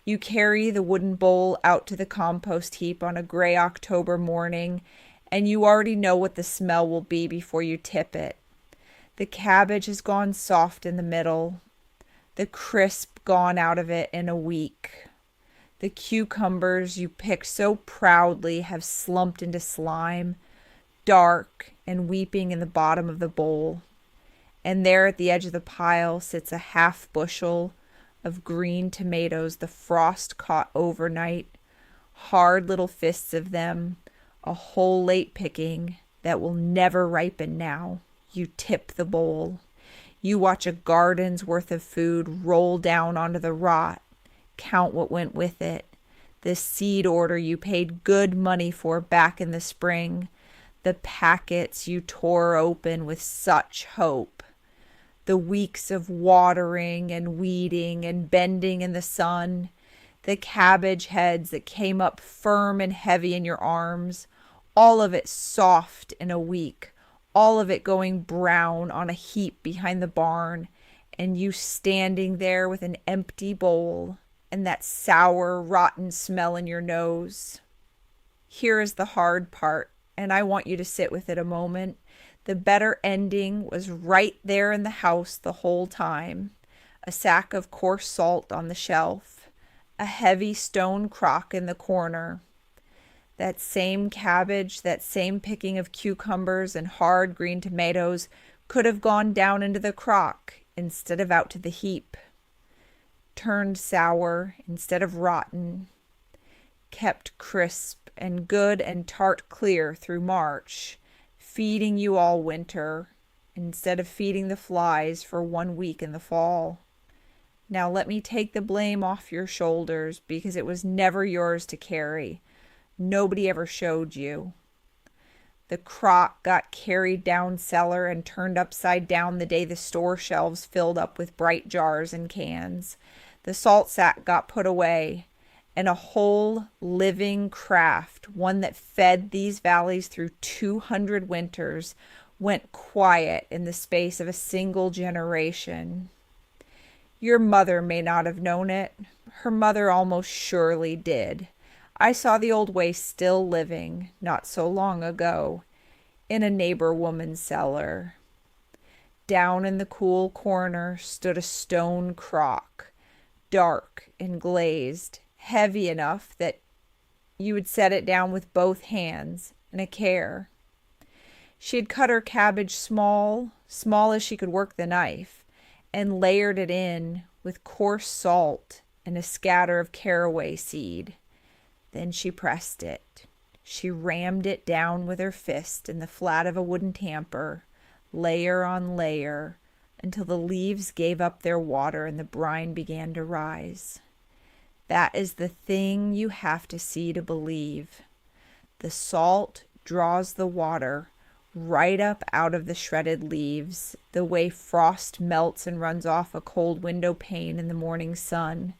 You carry the wooden bowl out to the compost heap on a gray October morning, and you already know what the smell will be before you tip it. The cabbage has gone soft in the middle, the crisp gone out of it in a week. The cucumbers you picked so proudly have slumped into slime, dark and weeping in the bottom of the bowl. And there at the edge of the pile sits a half bushel of green tomatoes the frost caught overnight, hard little fists of them, a whole late picking that will never ripen now. You tip the bowl. You watch a garden's worth of food roll down onto the rot. Count what went with it. The seed order you paid good money for back in the spring. The packets you tore open with such hope. The weeks of watering and weeding and bending in the sun. The cabbage heads that came up firm and heavy in your arms. All of it soft in a week. All of it going brown on a heap behind the barn. And you standing there with an empty bowl and that sour, rotten smell in your nose. Here is the hard part, and I want you to sit with it a moment. The better ending was right there in the house the whole time. A sack of coarse salt on the shelf. A heavy stone crock in the corner. That same cabbage, that same picking of cucumbers and hard green tomatoes could have gone down into the crock instead of out to the heap. Turned sour instead of rotten. Kept crisp and good and tart clear through March, feeding you all winter instead of feeding the flies for 1 week in the fall. Now let me take the blame off your shoulders because it was never yours to carry. Nobody ever showed you. The crock got carried down cellar and turned upside down the day the store shelves filled up with bright jars and cans. The salt sack got put away, and a whole living craft, one that fed these valleys through 200 winters, went quiet in the space of a single generation. Your mother may not have known it. Her mother almost surely did. I saw the old way still living, not so long ago, in a neighbor woman's cellar. Down in the cool corner stood a stone crock, dark and glazed, heavy enough that you would set it down with both hands and a care. She had cut her cabbage small as she could work the knife, and layered it in with coarse salt and a scatter of caraway seed. Then she pressed it. She rammed it down with her fist in the flat of a wooden tamper, layer on layer, until the leaves gave up their water and the brine began to rise. That is the thing you have to see to believe. The salt draws the water right up out of the shredded leaves, the way frost melts and runs off a cold window pane in the morning sun.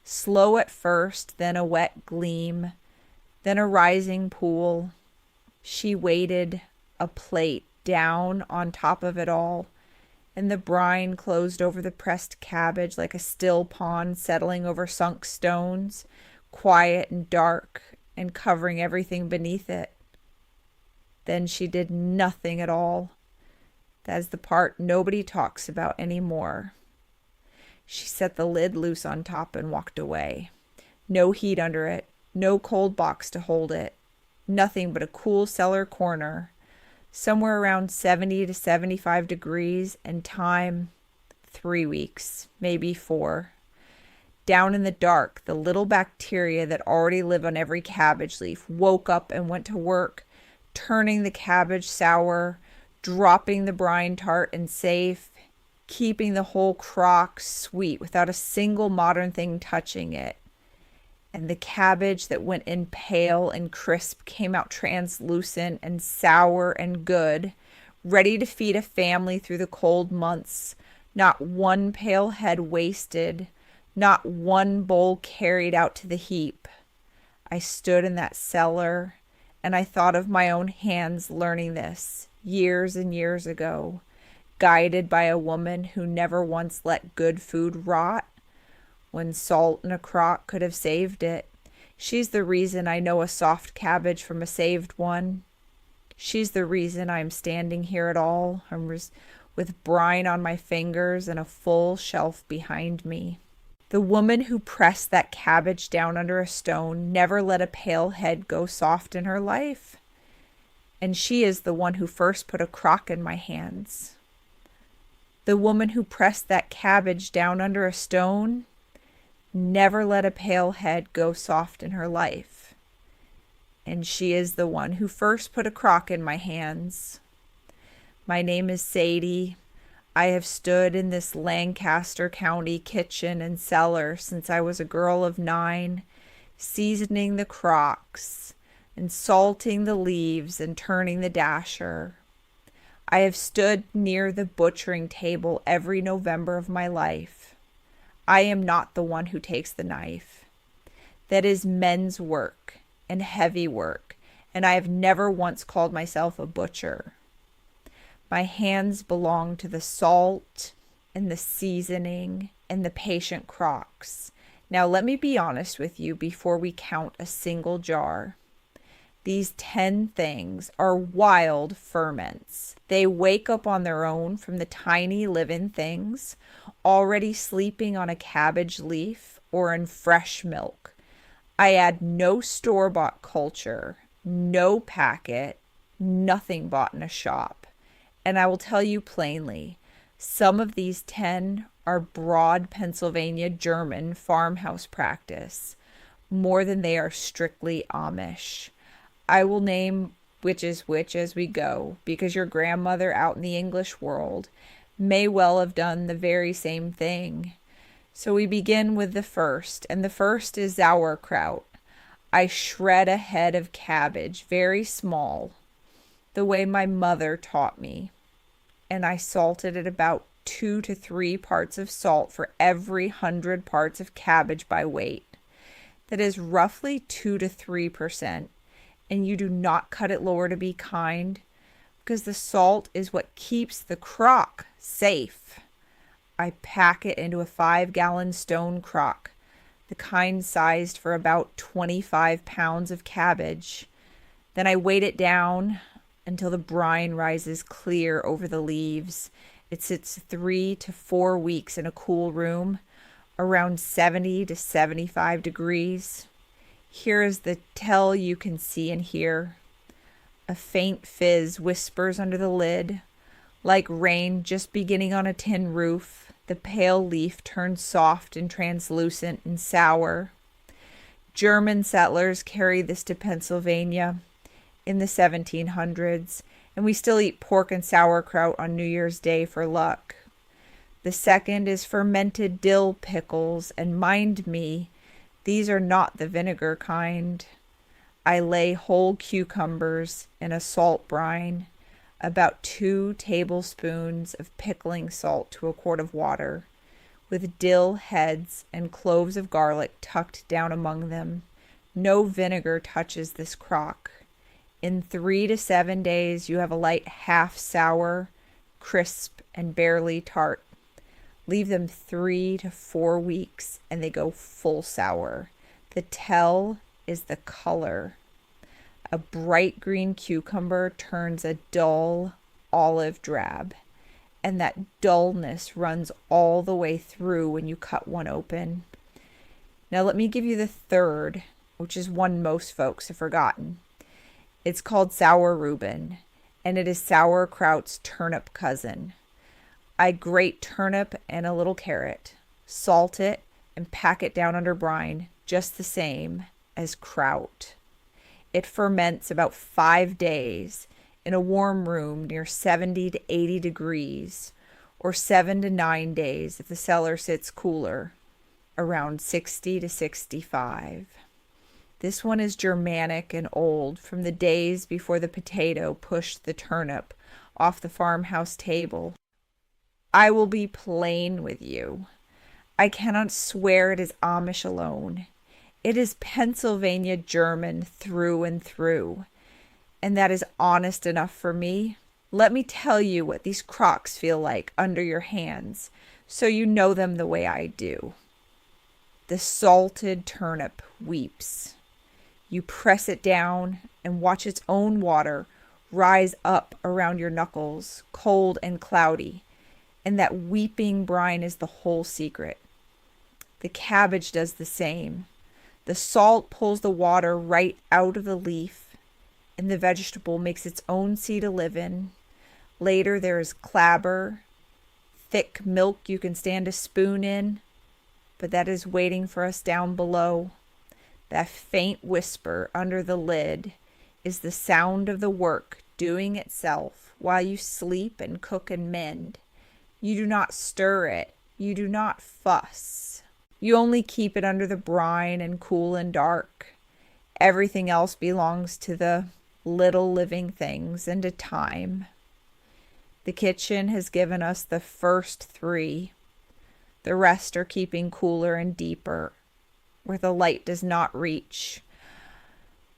Slow at first, then a wet gleam, then a rising pool. She waited, a plate down on top of it all, and the brine closed over the pressed cabbage like a still pond settling over sunk stones, quiet and dark and covering everything beneath it. Then she did nothing at all. That is the part nobody talks about anymore. She set the lid loose on top and walked away. No heat under it, no cold box to hold it, nothing but a cool cellar corner, somewhere around 70 to 75 degrees, and time 3 weeks, maybe 4. Down in the dark, the little bacteria that already live on every cabbage leaf woke up and went to work, turning the cabbage sour, dropping the brine tart and safe, keeping the whole crock sweet without a single modern thing touching it. And the cabbage that went in pale and crisp came out translucent and sour and good, ready to feed a family through the cold months. Not one pale head wasted, not one bowl carried out to the heap. I stood in that cellar, and I thought of my own hands learning this years and years ago, guided by a woman who never once let good food rot, when salt in a crock could have saved it. She's the reason I know a soft cabbage from a saved one. She's the reason I'm standing here at all, with brine on my fingers and a full shelf behind me. The woman who pressed that cabbage down under a stone never let a pale head go soft in her life. And she is the one who first put a crock in my hands. The woman who pressed that cabbage down under a stone never let a pale head go soft in her life. And she is the one who first put a crock in my hands. My name is Sadie. I have stood in this Lancaster County kitchen and cellar since I was a girl of 9, seasoning the crocks and salting the leaves and turning the dasher. I have stood near the butchering table every November of my life. I am not the one who takes the knife. That is men's work and heavy work, and I have never once called myself a butcher. My hands belong to the salt and the seasoning and the patient crocks. Now let me be honest with you before we count a single jar. These 10 things are wild ferments. They wake up on their own from the tiny living things, already sleeping on a cabbage leaf or in fresh milk. I add no store-bought culture, no packet, nothing bought in a shop. And I will tell you plainly, some of these 10 are broad Pennsylvania German farmhouse practice, more than they are strictly Amish. I will name which is which as we go, because your grandmother out in the English world may well have done the very same thing. So we begin with the first, and the first is sauerkraut. I shred a head of cabbage, very small, the way my mother taught me, and I salted it about 2 to 3 parts of salt for every 100 parts of cabbage by weight. That is roughly 2 to 3%. And you do not cut it lower to be kind, because the salt is what keeps the crock safe. I pack it into a 5-gallon stone crock, the kind sized for about 25 pounds of cabbage. Then I weight it down until the brine rises clear over the leaves. It sits 3 to 4 weeks in a cool room, around 70 to 75 degrees. Here is the tell you can see and hear. A faint fizz whispers under the lid. Like rain just beginning on a tin roof, the pale leaf turns soft and translucent and sour. German settlers carried this to Pennsylvania in the 1700s, and we still eat pork and sauerkraut on New Year's Day for luck. The second is fermented dill pickles, and mind me, these are not the vinegar kind. I lay whole cucumbers in a salt brine, about 2 tablespoons of pickling salt to a quart of water, with dill heads and cloves of garlic tucked down among them. No vinegar touches this crock. In 3 to 7 days, you have a light half sour, crisp, and barely tart. Leave them 3 to 4 weeks and they go full sour. The tell is the color. A bright green cucumber turns a dull olive drab, and that dullness runs all the way through when you cut one open. Now let me give you the third, which is one most folks have forgotten. It's called sauerruben, and it is sauerkraut's turnip cousin. I grate turnip and a little carrot, salt it, and pack it down under brine, just the same as kraut. It ferments about 5 days in a warm room near 70 to 80 degrees, or 7 to 9 days if the cellar sits cooler, around 60 to 65. This one is Germanic and old, from the days before the potato pushed the turnip off the farmhouse table. I will be plain with you. I cannot swear it is Amish alone. It is Pennsylvania German through and through, and that is honest enough for me. Let me tell you what these crocks feel like under your hands, so you know them the way I do. The salted turnip weeps. You press it down and watch its own water rise up around your knuckles, cold and cloudy, and that weeping brine is the whole secret. The cabbage does the same. The salt pulls the water right out of the leaf, and the vegetable makes its own sea to live in. Later there is clabber, thick milk you can stand a spoon in, but that is waiting for us down below. That faint whisper under the lid is the sound of the work doing itself while you sleep and cook and mend. You do not stir it. You do not fuss. You only keep it under the brine and cool and dark. Everything else belongs to the little living things and to time. The kitchen has given us the first 3. The rest are keeping cooler and deeper, where the light does not reach.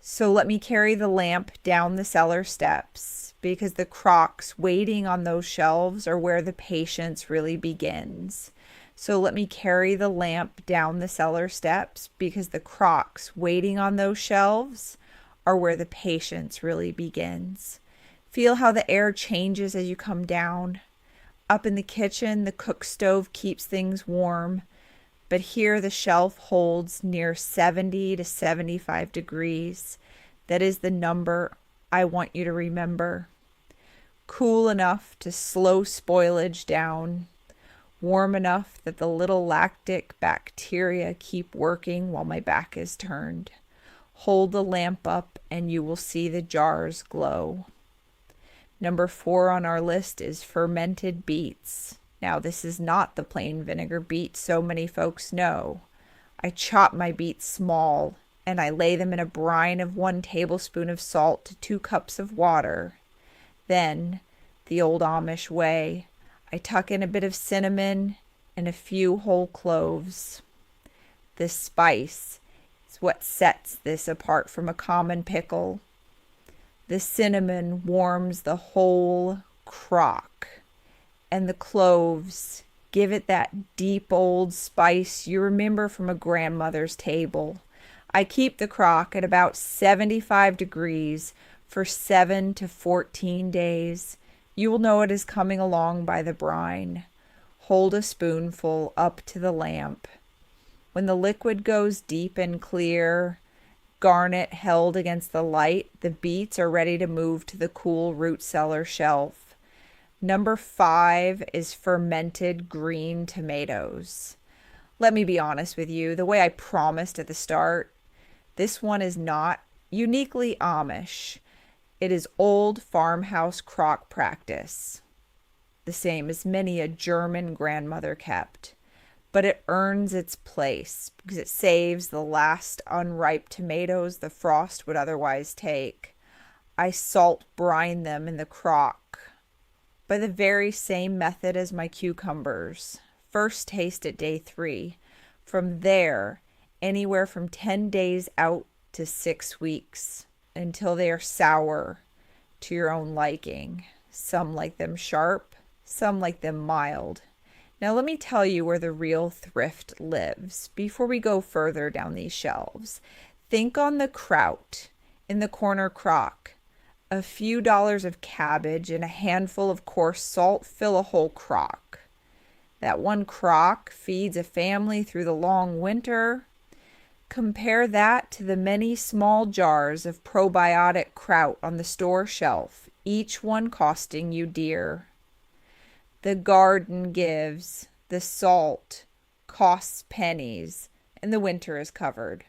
So let me carry the lamp down the cellar steps, because the crocks waiting on those shelves are where the patience really begins. So let me carry the lamp down the cellar steps, because the crocks waiting on those shelves are where the patience really begins. Feel how the air changes as you come down. Up in the kitchen, the cook stove keeps things warm, but here the shelf holds near 70 to 75 degrees. That is the number I want you to remember. Cool enough to slow spoilage down, warm enough that the little lactic bacteria keep working while my back is turned. Hold the lamp up and you will see the jars glow. Number 4 on our list is fermented beets. Now, this is not the plain vinegar beet so many folks know. I chop my beets small and I lay them in a brine of 1 tablespoon of salt to 2 cups of water. Then, the old Amish way, I tuck in a bit of cinnamon and a few whole cloves. This spice is what sets this apart from a common pickle. The cinnamon warms the whole crock, and the cloves give it that deep old spice you remember from a grandmother's table. I keep the crock at about 75 degrees for 7 to 14 days. You will know it is coming along by the brine. Hold a spoonful up to the lamp. When the liquid goes deep and clear, garnet held against the light, the beets are ready to move to the cool root cellar shelf. Number 5 is fermented green tomatoes. Let me be honest with you, the way I promised at the start, this one is not uniquely Amish. It is old farmhouse crock practice, the same as many a German grandmother kept. But it earns its place because it saves the last unripe tomatoes the frost would otherwise take. I salt brine them in the crock by the very same method as my cucumbers. First taste at day 3. From there, anywhere from 10 days out to 6 weeks until they are sour to your own liking. Some like them sharp, some like them mild. Now let me tell you where the real thrift lives before we go further down these shelves. Think on the kraut in the corner crock. A few dollars of cabbage and a handful of coarse salt fill a whole crock. That one crock feeds a family through the long winter. Compare that to the many small jars of probiotic kraut on the store shelf, each one costing you dear. The garden gives, the salt costs pennies, and the winter is covered.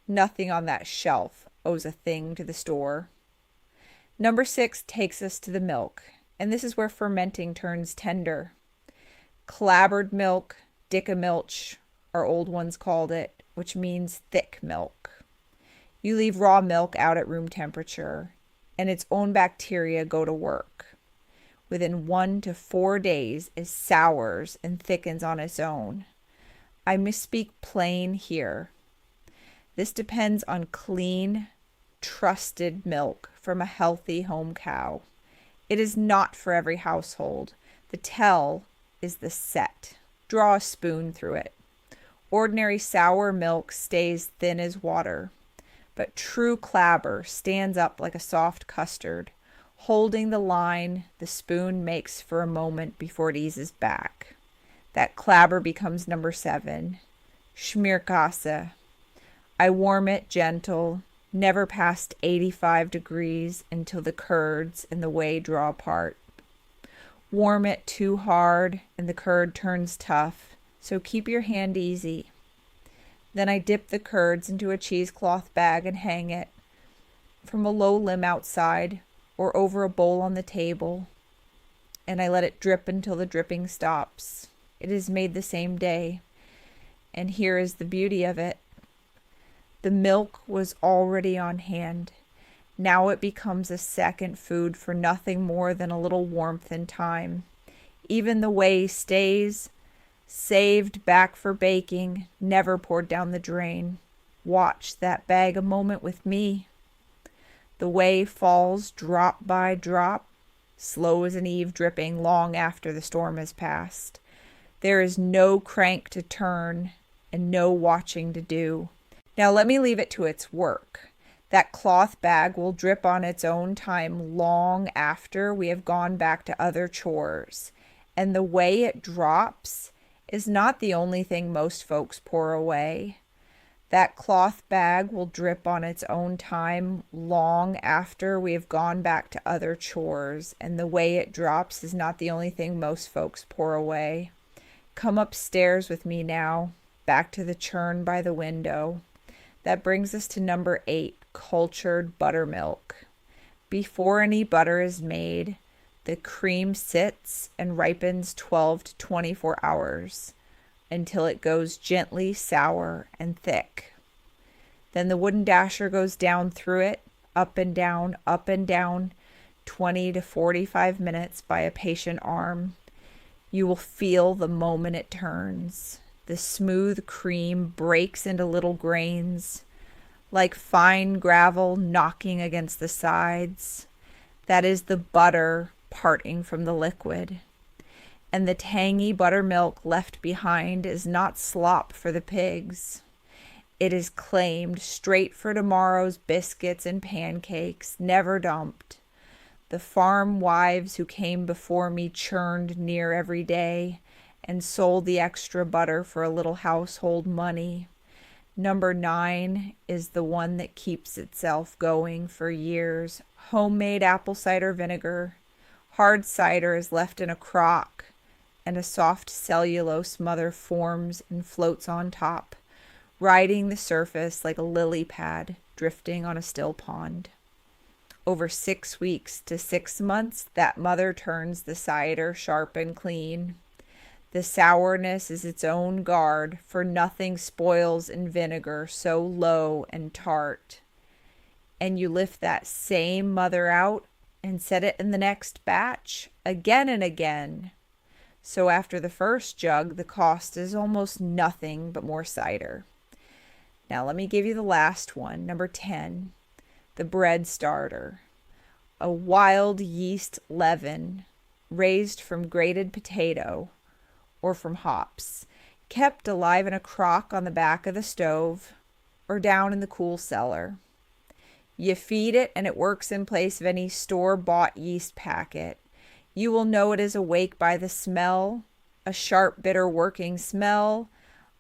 Nothing on that shelf owes a thing to the store. Number 6 takes us to the milk, and this is where fermenting turns tender. Clabbered milk, dickemilch, our old ones called it, which means thick milk. You leave raw milk out at room temperature, and its own bacteria go to work. Within 1 to 4 days, it sours and thickens on its own. I misspeak plain here. This depends on clean, trusted milk from a healthy home cow. It is not for every household. The tell is the set. Draw a spoon through it. Ordinary sour milk stays thin as water, but true clabber stands up like a soft custard, holding the line the spoon makes for a moment before it eases back. That clabber becomes number 7, schmierkase. I warm it gentle, never past 85 degrees until the curds and the whey draw apart. Warm it too hard and the curd turns tough, so keep your hand easy. Then I dip the curds into a cheesecloth bag and hang it from a low limb outside or over a bowl on the table, and I let it drip until the dripping stops. It is made the same day, and here is the beauty of it. The milk was already on hand. Now it becomes a second food for nothing more than a little warmth and time. Even the whey stays, saved back for baking, never poured down the drain. Watch that bag a moment with me. The whey falls drop by drop, slow as an eave dripping long after the storm has passed. There is no crank to turn and no watching to do. Now let me leave it to its work. That cloth bag will drip on its own time long after we have gone back to other chores. And the way it drops is not the only thing most folks pour away. That cloth bag will drip on its own time long after we have gone back to other chores. And the way it drops is not the only thing most folks pour away. Come upstairs with me now, back to the churn by the window. That brings us to number 8, cultured buttermilk. Before any butter is made, the cream sits and ripens 12 to 24 hours until it goes gently sour and thick. Then the wooden dasher goes down through it, up and down, 20 to 45 minutes by a patient arm. You will feel the moment it turns. The smooth cream breaks into little grains, like fine gravel knocking against the sides. That is the butter parting from the liquid. And the tangy buttermilk left behind is not slop for the pigs. It is claimed straight for tomorrow's biscuits and pancakes, never dumped. The farm wives who came before me churned near every day and sold the extra butter for a little household money. Number 9 is the one that keeps itself going for years. Homemade apple cider vinegar. Hard cider is left in a crock, and a soft cellulose mother forms and floats on top, riding the surface like a lily pad drifting on a still pond. Over 6 weeks to 6 months, that mother turns the cider sharp and clean. The sourness is its own guard, for nothing spoils in vinegar so low and tart. And you lift that same mother out and set it in the next batch again and again. So after the first jug, the cost is almost nothing but more cider. Now let me give you the last one, number 10, the bread starter. A wild yeast leaven raised from grated potato or from hops, kept alive in a crock on the back of the stove or down in the cool cellar. You feed it and it works in place of any store-bought yeast packet. You will know it is awake by the smell, a sharp, bitter working smell,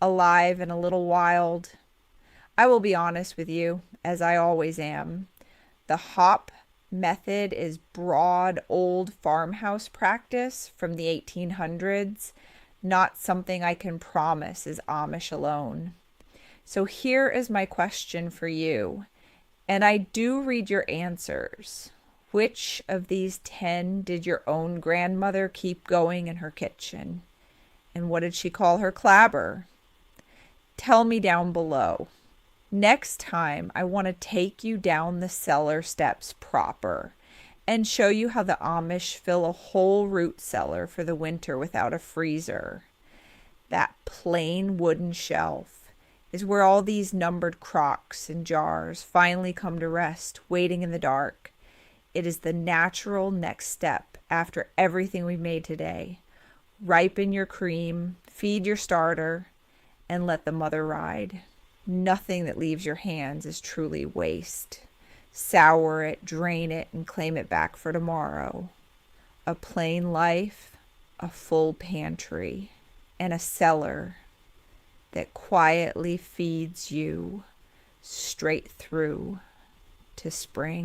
alive and a little wild. I will be honest with you, as I always am. The hop method is broad, old farmhouse practice from the 1800s, not something I can promise is Amish alone. So here is my question for you, and I do read your answers. Which of these 10 did your own grandmother keep going in her kitchen? And what did she call her clabber? Tell me down below. Next time, I want to take you down the cellar steps proper and show you how the Amish fill a whole root cellar for the winter without a freezer. That plain wooden shelf is where all these numbered crocks and jars finally come to rest, waiting in the dark. It is the natural next step after everything we've made today. Ripen your cream, feed your starter, and let the mother ride. Nothing that leaves your hands is truly waste. Sour it, drain it, and claim it back for tomorrow. A plain life, a full pantry, and a cellar that quietly feeds you straight through to spring.